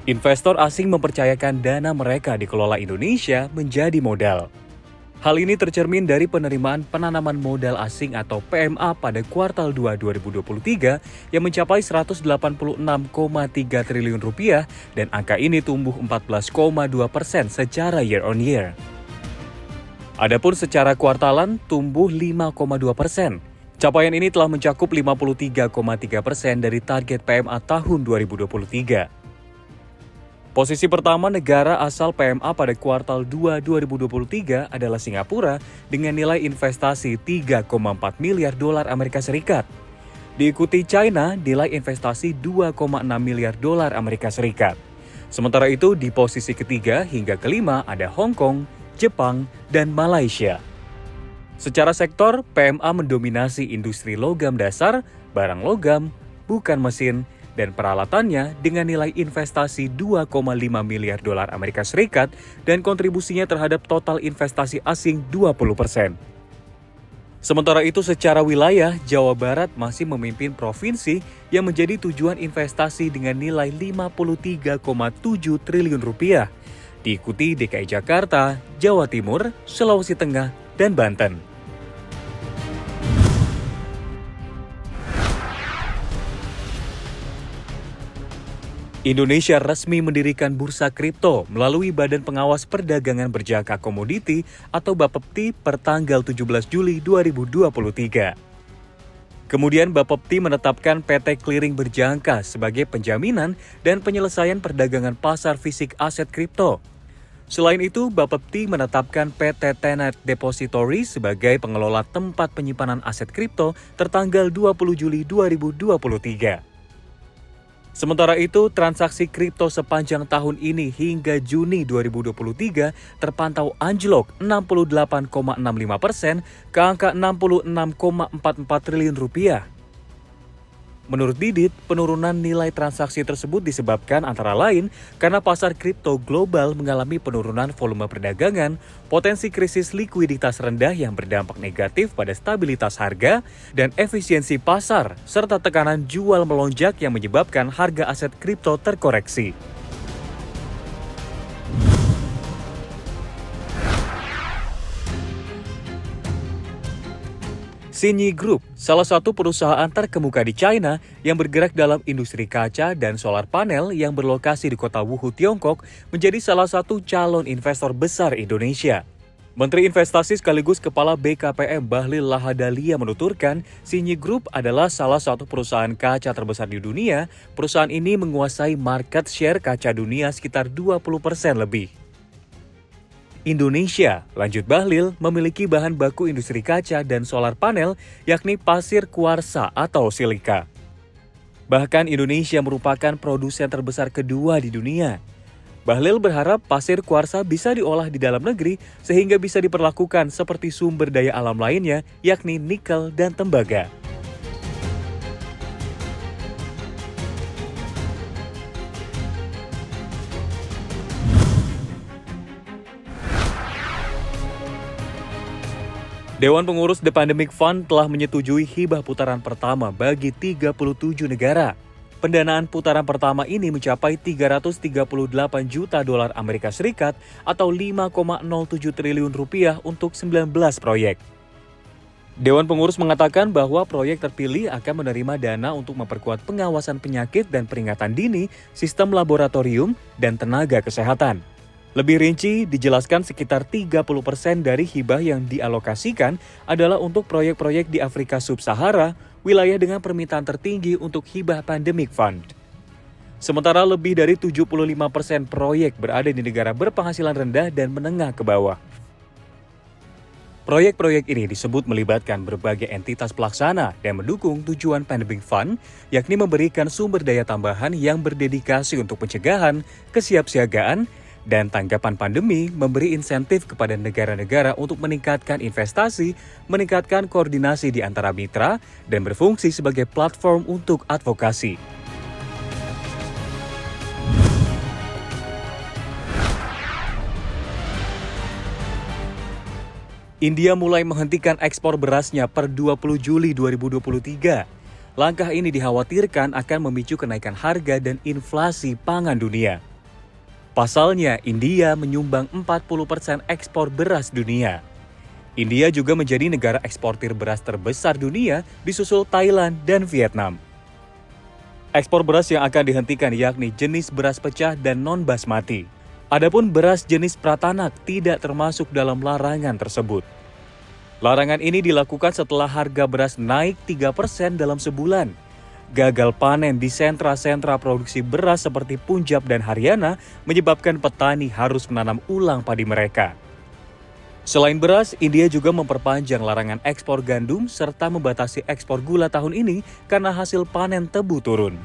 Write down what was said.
Investor asing mempercayakan dana mereka dikelola Indonesia menjadi modal. Hal ini tercermin dari penerimaan penanaman modal asing atau PMA pada kuartal 2 2023 yang mencapai 186,3 triliun rupiah dan angka ini tumbuh 14,2% secara year on year. Adapun secara kuartalan tumbuh 5,2%. Capaian ini telah mencakup 53,3% dari target PMA tahun 2023. Posisi pertama negara asal PMA pada kuartal 2 2023 adalah Singapura dengan nilai investasi 3,4 miliar dolar Amerika Serikat. Diikuti China nilai investasi 2,6 miliar dolar Amerika Serikat. Sementara itu di posisi ketiga hingga kelima ada Hong Kong, Jepang, dan Malaysia. Secara sektor, PMA mendominasi industri logam dasar, barang logam, bukan mesin, dan peralatannya dengan nilai investasi 2,5 miliar dolar Amerika Serikat dan kontribusinya terhadap total investasi asing 20%. Sementara itu secara wilayah, Jawa Barat masih memimpin provinsi yang menjadi tujuan investasi dengan nilai 53,7 triliun rupiah, diikuti DKI Jakarta, Jawa Timur, Sulawesi Tengah, dan Banten. Indonesia resmi mendirikan bursa kripto melalui Badan Pengawas Perdagangan Berjangka Komoditi atau Bapepti per tanggal 17 Juli 2023. Kemudian Bapepti menetapkan PT Clearing Berjangka sebagai penjaminan dan penyelesaian perdagangan pasar fisik aset kripto. Selain itu, Bapepti menetapkan PT Tenet Depository sebagai pengelola tempat penyimpanan aset kripto tertanggal 20 Juli 2023. Sementara itu, transaksi kripto sepanjang tahun ini hingga Juni 2023 terpantau anjlok 68,65% ke angka 66,44 triliun rupiah. Menurut Didit, penurunan nilai transaksi tersebut disebabkan antara lain karena pasar kripto global mengalami penurunan volume perdagangan, potensi krisis likuiditas rendah yang berdampak negatif pada stabilitas harga, dan efisiensi pasar, serta tekanan jual melonjak yang menyebabkan harga aset kripto terkoreksi. Xinyi Group, salah satu perusahaan terkemuka di China yang bergerak dalam industri kaca dan solar panel yang berlokasi di kota Wuhu, Tiongkok, menjadi salah satu calon investor besar Indonesia. Menteri Investasi sekaligus Kepala BKPM Bahlil Lahadalia menuturkan, Xinyi Group adalah salah satu perusahaan kaca terbesar di dunia. Perusahaan ini menguasai market share kaca dunia sekitar 20% lebih. Indonesia, lanjut Bahlil, memiliki bahan baku industri kaca dan solar panel yakni pasir kuarsa atau silika. Bahkan Indonesia merupakan produsen terbesar kedua di dunia. Bahlil berharap pasir kuarsa bisa diolah di dalam negeri sehingga bisa diperlakukan seperti sumber daya alam lainnya yakni nikel dan tembaga. Dewan Pengurus The Pandemic Fund telah menyetujui hibah putaran pertama bagi 37 negara. Pendanaan putaran pertama ini mencapai 338 juta dolar Amerika Serikat atau 5,07 triliun rupiah untuk 19 proyek. Dewan Pengurus mengatakan bahwa proyek terpilih akan menerima dana untuk memperkuat pengawasan penyakit dan peringatan dini, sistem laboratorium, dan tenaga kesehatan. Lebih rinci, dijelaskan sekitar 30% dari hibah yang dialokasikan adalah untuk proyek-proyek di Afrika Sub-Sahara, wilayah dengan permintaan tertinggi untuk hibah Pandemic Fund. Sementara lebih dari 75% proyek berada di negara berpenghasilan rendah dan menengah ke bawah. Proyek-proyek ini disebut melibatkan berbagai entitas pelaksana dan mendukung tujuan Pandemic Fund, yakni memberikan sumber daya tambahan yang berdedikasi untuk pencegahan, kesiapsiagaan, dan tanggapan pandemi, memberi insentif kepada negara-negara untuk meningkatkan investasi, meningkatkan koordinasi di antara mitra, dan berfungsi sebagai platform untuk advokasi. India mulai menghentikan ekspor berasnya per 20 Juli 2023. Langkah ini dikhawatirkan akan memicu kenaikan harga dan inflasi pangan dunia. Pasalnya, India menyumbang 40% ekspor beras dunia. India juga menjadi negara eksportir beras terbesar dunia disusul Thailand dan Vietnam. Ekspor beras yang akan dihentikan yakni jenis beras pecah dan non-basmati. Adapun beras jenis pratanak tidak termasuk dalam larangan tersebut. Larangan ini dilakukan setelah harga beras naik 3% dalam sebulan. Gagal panen di sentra-sentra produksi beras seperti Punjab dan Haryana menyebabkan petani harus menanam ulang padi mereka. Selain beras, India juga memperpanjang larangan ekspor gandum serta membatasi ekspor gula tahun ini karena hasil panen tebu turun.